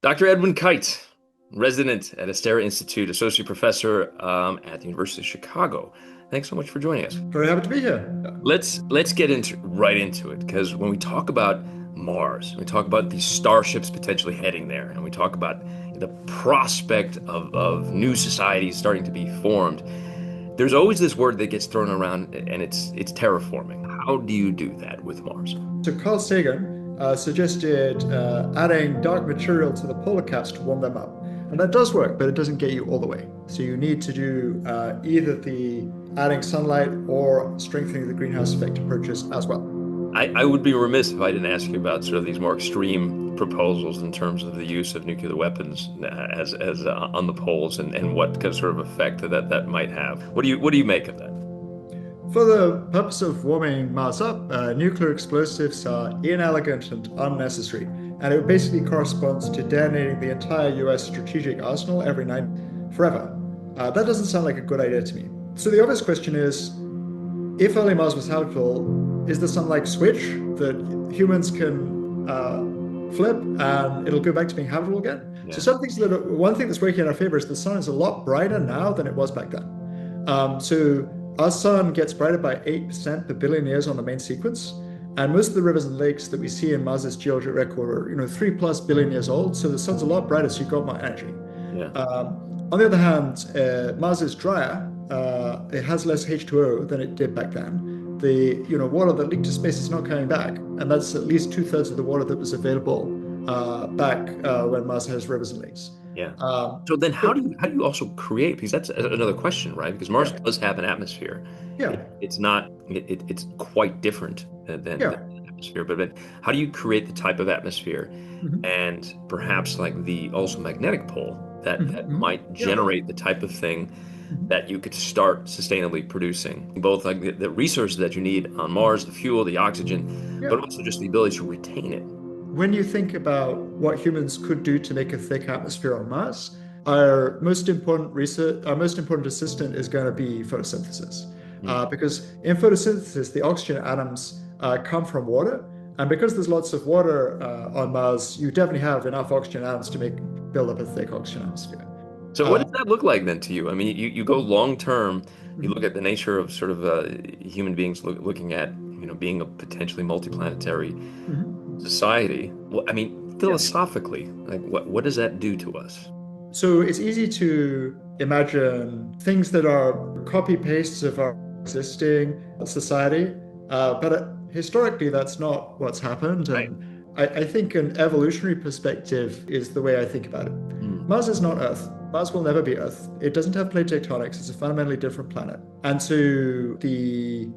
Dr. Edwin Kite, resident at Astera Institute, associate professor at the University of Chicago. Thanks so much for joining us. Very happy to be here. Yeah. Let's get right into it, because when we talk about Mars, we talk about these starships potentially heading there, and we talk about the prospect of new societies starting to be formed. There's always this word that gets thrown around, and it's terraforming. How do you do that with Mars? So Carl Sagan suggested adding dark material to the polar caps to warm them up. And that does work, but it doesn't get you all the way. So you need to do either the adding sunlight or strengthening the greenhouse effect approaches as well. I would be remiss if I didn't ask you about sort of these more extreme proposals in terms of the use of nuclear weapons as on the poles, and what kind of sort of effect that might have. What do you make of that? For the purpose of warming Mars up, nuclear explosives are inelegant and unnecessary. And it basically corresponds to detonating the entire US strategic arsenal every night forever. That doesn't sound like a good idea to me. So the obvious question is, if early Mars was habitable, is there some like switch that humans can flip and it'll go back to being habitable again? Yeah. So one thing that's working in our favor is the sun is a lot brighter now than it was back then. So our sun gets brighter by 8% per billion years on the main sequence. And most of the rivers and lakes that we see in Mars's geologic record are, 3+ billion years old. So the sun's a lot brighter, so you've got more energy. Yeah. On the other hand, Mars is drier. It has less H2O than it did back then. The water that leaked to space is not coming back, and that's at least 2/3 of the water that was available back when Mars has rivers and lakes. Yeah. So then how do you also create? Because that's another question, right? Because Mars Yeah, does have an atmosphere. yeah, It's quite different than yeah. the atmosphere. But how do you create the type of atmosphere, Mhm, and perhaps like the also magnetic pole that mhm, that mhm. might Yeah. generate the type of thing Mhm, that you could start sustainably producing, both like the resources that you need on Mars, the fuel, the oxygen, yeah. but also just the ability to retain it. When you think about what humans could do to make a thick atmosphere on Mars, our most important assistant is going to be photosynthesis. Mm. Because in photosynthesis, the oxygen atoms come from water. And because there's lots of water on Mars, you definitely have enough oxygen atoms to build up a thick oxygen atmosphere. So what Uh, does that look like then to you? I mean, you go long term, you look mhm, at the nature of sort of human beings looking at, being a potentially multiplanetary mhm. society. Well, I mean, Yeah. philosophically, like what does that do to us? So it's easy to imagine things that are copy pastes of our existing society, but historically, that's not what's happened. Right. And I think an evolutionary perspective is the way I think about it. Mm. Mars is not Earth. Mars will never be Earth. It doesn't have plate tectonics. It's a fundamentally different planet. And so the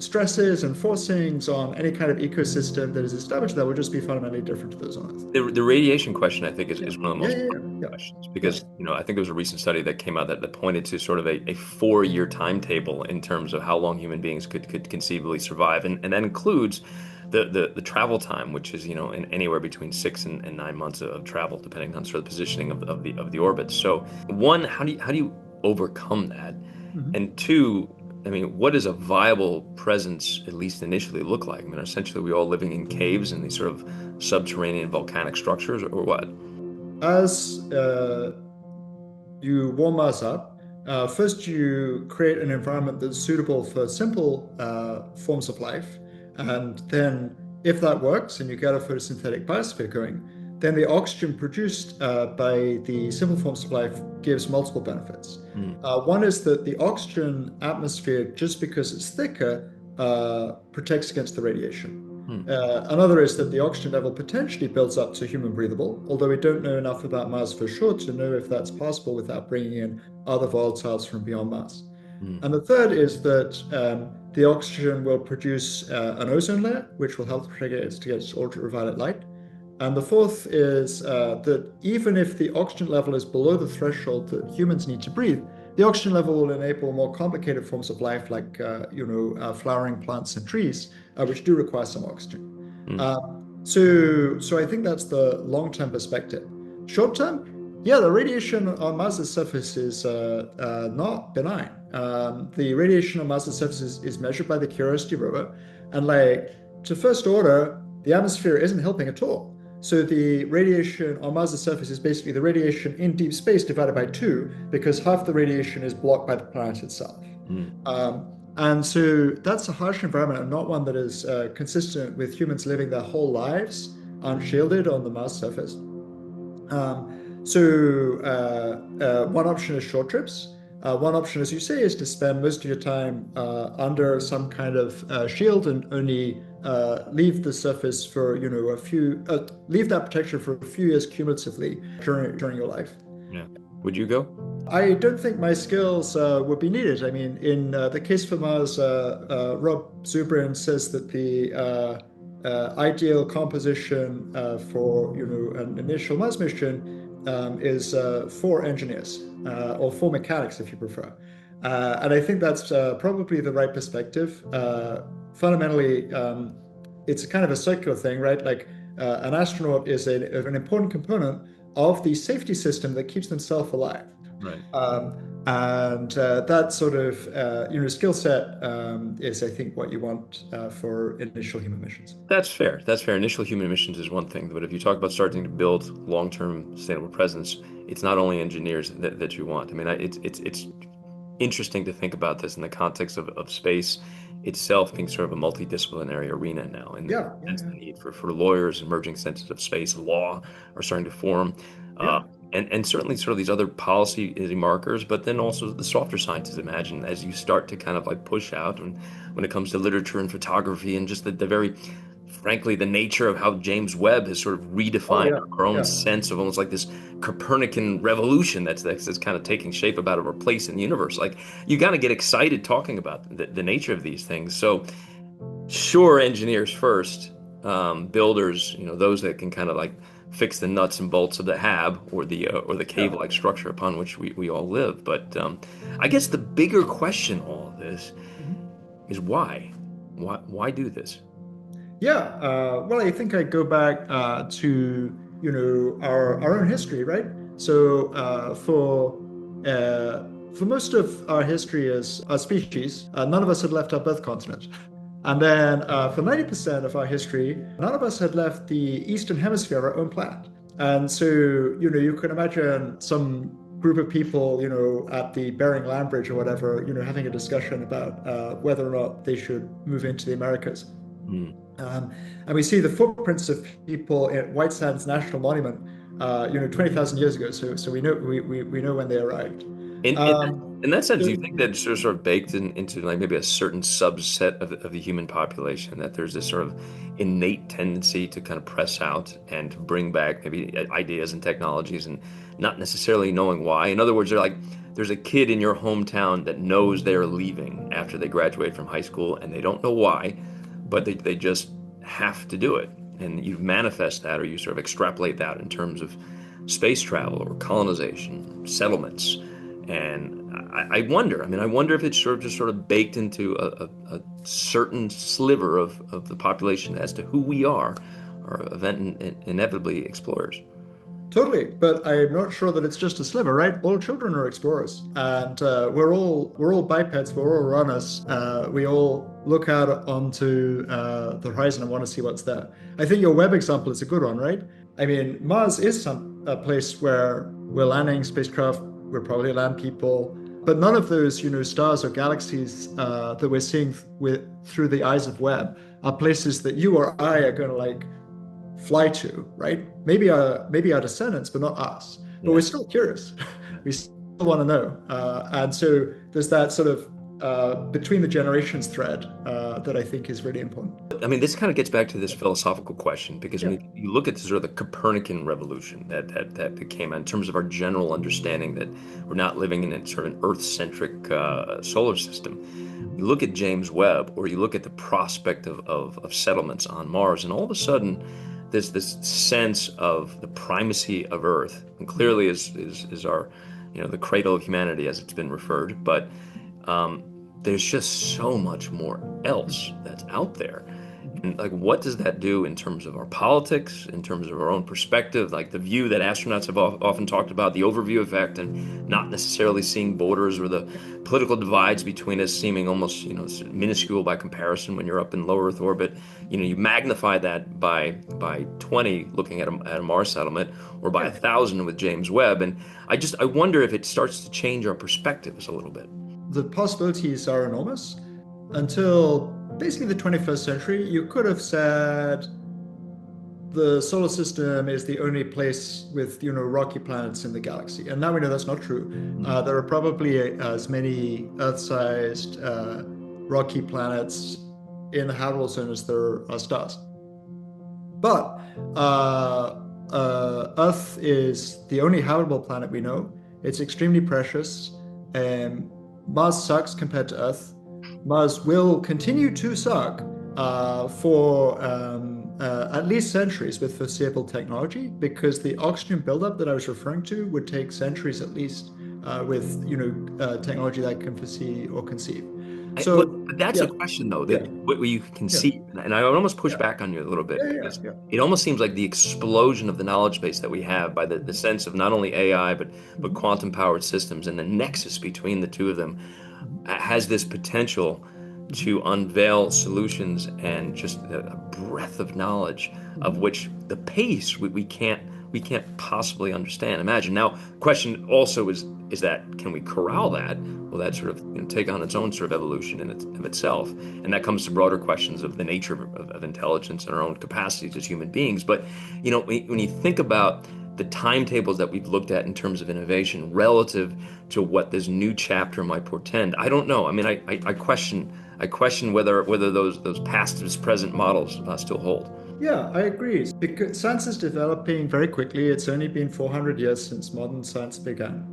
stresses and forcings on any kind of ecosystem that is established there will just be fundamentally different to those on Earth. The radiation question, I think, is, Yeah, is one of the yeah, most yeah, important yeah, questions, yeah. because, I think there was a recent study that came out that pointed to sort of a 4-year timetable in terms of how long human beings could conceivably survive. And that includes the travel time, which is, in anywhere between 6 and 9 months of travel, depending on sort of the positioning of the orbit. So one, how do you overcome that? Mhm. And two, I mean, what does a viable presence, at least initially, look like? I mean, essentially, we all living in caves and these sort of subterranean volcanic structures, or what? As you warm Mars up, first you create an environment that's suitable for simple forms of life. And then, if that works and you get a photosynthetic biosphere going, then the oxygen produced by the simple forms of life gives multiple benefits. Hmm. One is that the oxygen atmosphere, just because it's thicker, protects against the radiation. Hmm. Another is that the oxygen level potentially builds up to human breathable, although we don't know enough about Mars for sure to know if that's possible without bringing in other volatiles from beyond Mars. Hmm. And the third is that the oxygen will produce an ozone layer, which will help protect it against ultraviolet light. And the fourth is that even if the oxygen level is below the threshold that humans need to breathe, the oxygen level will enable more complicated forms of life like, flowering plants and trees, which do require some oxygen. Hmm. Uh, so I think that's the long-term perspective. Short-term, yeah, the radiation on Mars's surface is not benign. The radiation on Mars's surface is measured by the Curiosity rover, and like to first order, the atmosphere isn't helping at all. So the radiation on Mars's surface is basically the radiation in deep space divided by two, because half the radiation is blocked by the planet itself. Mm, And so that's a harsh environment and not one that is consistent with humans living their whole lives unshielded on the Mars surface. One option is short trips. One option, as you say, is to spend most of your time under some kind of shield and only leave the surface for, leave that protection for a few years cumulatively during your life. yeah. Would you go? I don't think my skills would be needed. I mean, in the case for Mars, Rob Zubrin says that the ideal composition for an initial Mars mission is four engineers or four mechanics, if you prefer. And I think that's probably the right perspective. Fundamentally, it's a kind of a circular thing, right? Like an astronaut is an important component of the safety system that keeps themselves alive. Right. And that sort of skill set is, I think, what you want for initial human missions. That's fair. That's fair. Initial human missions is one thing, but if you talk about starting to build long-term sustainable presence, it's not only engineers that you want. I mean, it's interesting to think about this in the context of space itself being sort of a multidisciplinary arena now, and Yeah, that's yeah, the need for lawyers. Emerging senses of space law are starting to form. Uh, yeah, and certainly sort of these other policy markers, but then also the softer sciences, imagine, as you start to kind of like push out and when it comes to literature and photography and just the very, frankly, the nature of how James Webb has sort of oh redefined yeah, our own yeah, sense of almost like this Copernican revolution that's kind of taking shape about our place in the universe. Like you got to get excited talking about the nature of these things. So sure, engineers first, builders, those that can kind of like fix the nuts and bolts of the hab or the yeah. cave-like structure upon which we all live. But I guess the bigger question in all of this Mhm. is why? Why do this? Yeah, well, I think I go back to our own history, right? So for most of our history as a species, none of us had left our birth continent. And then for 90% of our history, none of us had left the eastern hemisphere of our own planet. And so, you can imagine some group of people, at the Bering Land Bridge or whatever, having a discussion about whether or not they should move into the Americas. Hmm. Um, and we see the footprints of people at White Sands National Monument, 20,000 years ago. So we know when they arrived. In in Um, in that sense, do you so think that it's sort of baked into like maybe a certain subset of the human population that there's this sort of innate tendency to kind of press out and to bring back maybe ideas and technologies and not necessarily knowing why? In other words, they're like there's a kid in your hometown that knows they're leaving after they graduate from high school and they don't know why, but they just have to do it. And you manifest that or you sort of extrapolate that in terms of space travel or colonization, settlements. And I wonder, I wonder if it's sort of just sort of baked into a certain sliver of the population as to who we are, or inevitably explorers. Totally, but I'm not sure that it's just a sliver, right? All children are explorers, and we're all bipeds, we're all runners. We all look out onto the horizon and want to see what's there. I think your web example is a good one, right? I mean, Mars is a place where we're landing spacecraft, we'll probably land people, but none of those, stars or galaxies that we're seeing through the eyes of Webb are places that you or I are going to like fly to, right? Maybe our descendants, but not us. But we're Yeah. still curious. We still want to know, and so there's that sort of between the generations thread that I think is really important. This kind of gets back to this philosophical question because Yeah. when you look at sort of the Copernican revolution that came out in terms of our general understanding that we're not living in a sort of an Earth-centric solar system, you look at James Webb or you look at the prospect of settlements on Mars, and all of a sudden there's this sense of the primacy of Earth, and clearly is our, the cradle of humanity as it's been referred, but um, there's just so much more else that's out there. And like, what does that do in terms of our politics, in terms of our own perspective, like the view that astronauts have often talked about, the overview effect, and not necessarily seeing borders or the political divides between us seeming almost, minuscule by comparison when you're up in low Earth orbit. You magnify that by 20 looking at a Mars settlement, or by Yeah. 1,000 with James Webb. And I wonder if it starts to change our perspectives a little bit. The possibilities are enormous. Until basically the 21st century, you could have said the solar system is the only place with rocky planets in the galaxy, and now we know that's not true. There are probably as many Earth-sized rocky planets in the habitable zone as there are stars. But Earth is the only habitable planet we know. It's extremely precious. Mars sucks compared to Earth. Mars will continue to suck for at least centuries with foreseeable technology, because the oxygen buildup that I was referring to would take centuries at least with technology that can foresee or conceive. So But that's yeah, a question, though, yeah, that what you can yeah, see, and I would almost push yeah, back on you a little bit, yeah, yeah, because yeah. it almost seems like the explosion of the knowledge base that we have by the sense of not only AI, but Mhm, quantum powered systems, and the nexus between the two of them mhm, has this potential mhm, to unveil solutions and just a breadth of knowledge of mhm. which the pace we can't possibly understand. Imagine. Now, question also is that, can we corral that? Will that sort of take on its own sort of evolution of itself? And that comes to broader questions of the nature of intelligence and our own capacities as human beings. But when you think about the timetables that we've looked at in terms of innovation relative to what this new chapter might portend, I don't know. I mean, I question whether those past as present models still hold. Yeah, I agree. Because science is developing very quickly. It's only been 400 years since modern science began.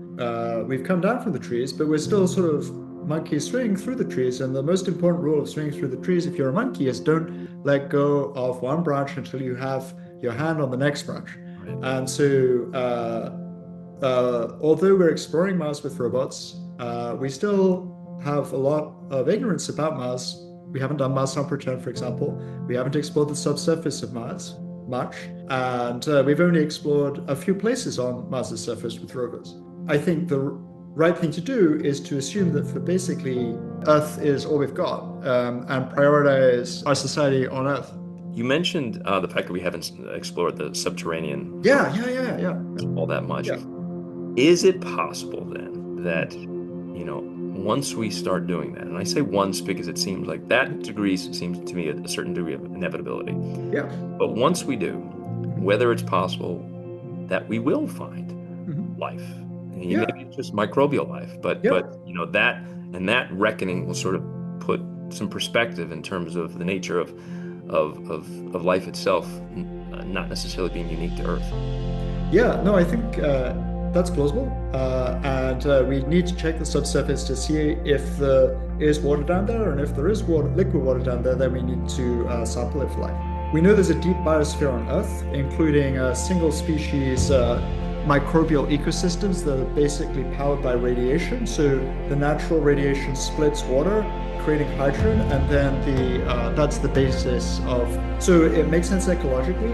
We've come down from the trees, but we're still sort of monkeys swinging through the trees. And the most important rule of swinging through the trees, if you're a monkey, is don't let go of one branch until you have your hand on the next branch. Right. And so, although we're exploring Mars with robots, we still have a lot of ignorance about Mars. We haven't done Mars sample return, for example. We haven't explored the subsurface of Mars much, and we've only explored a few places on Mars's surface with rovers. I think the right thing to do is to assume that for basically Earth is all we've got, and prioritize our society on Earth. You mentioned the fact that we haven't explored the subterranean Yeah, yeah, yeah, yeah, all that much. yeah. Is it possible then that, once we start doing that, and I say once because it seems like that degree seems to me a certain degree of inevitability, Yeah. but once we do, Mhm, whether it's possible that we will find mhm. life, maybe Yeah, it's just microbial life, but yeah. that reckoning will sort of put some perspective in terms of the nature of life itself, not necessarily being unique to Earth. Yeah, no, I think that's plausible. And we need to check the subsurface to see if there is water down there. And if there is water, liquid water down there, then we need to sample it for life. We know there's a deep biosphere on Earth, including single species microbial ecosystems that are basically powered by radiation. So the natural radiation splits water, creating hydrogen, and then that's the basis of. So it makes sense ecologically.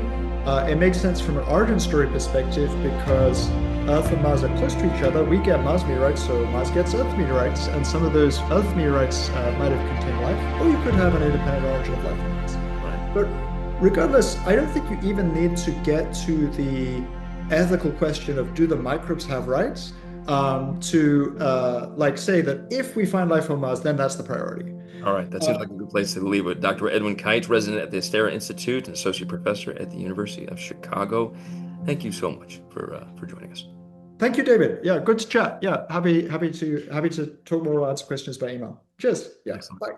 It makes sense from an origin story perspective because Earth and Mars are close to each other. We get Mars meteorites, so Mars gets Earth meteorites, and some of those Earth meteorites might have contained life, or you could have an independent origin of life on Mars. Right. But regardless, I don't think you even need to get to the ethical question of do the microbes have rights to like say that if we find life on Mars, then that's the priority. All right, that seems Uh, like a good place to leave it. Dr. Edwin Kite, resident at the Astera Institute and associate professor at the University of Chicago. Thank you so much for joining us. Thank you, David. Yeah, good to chat. Yeah, happy to talk more or answer questions by email. Cheers. Yeah, Excellent. bye.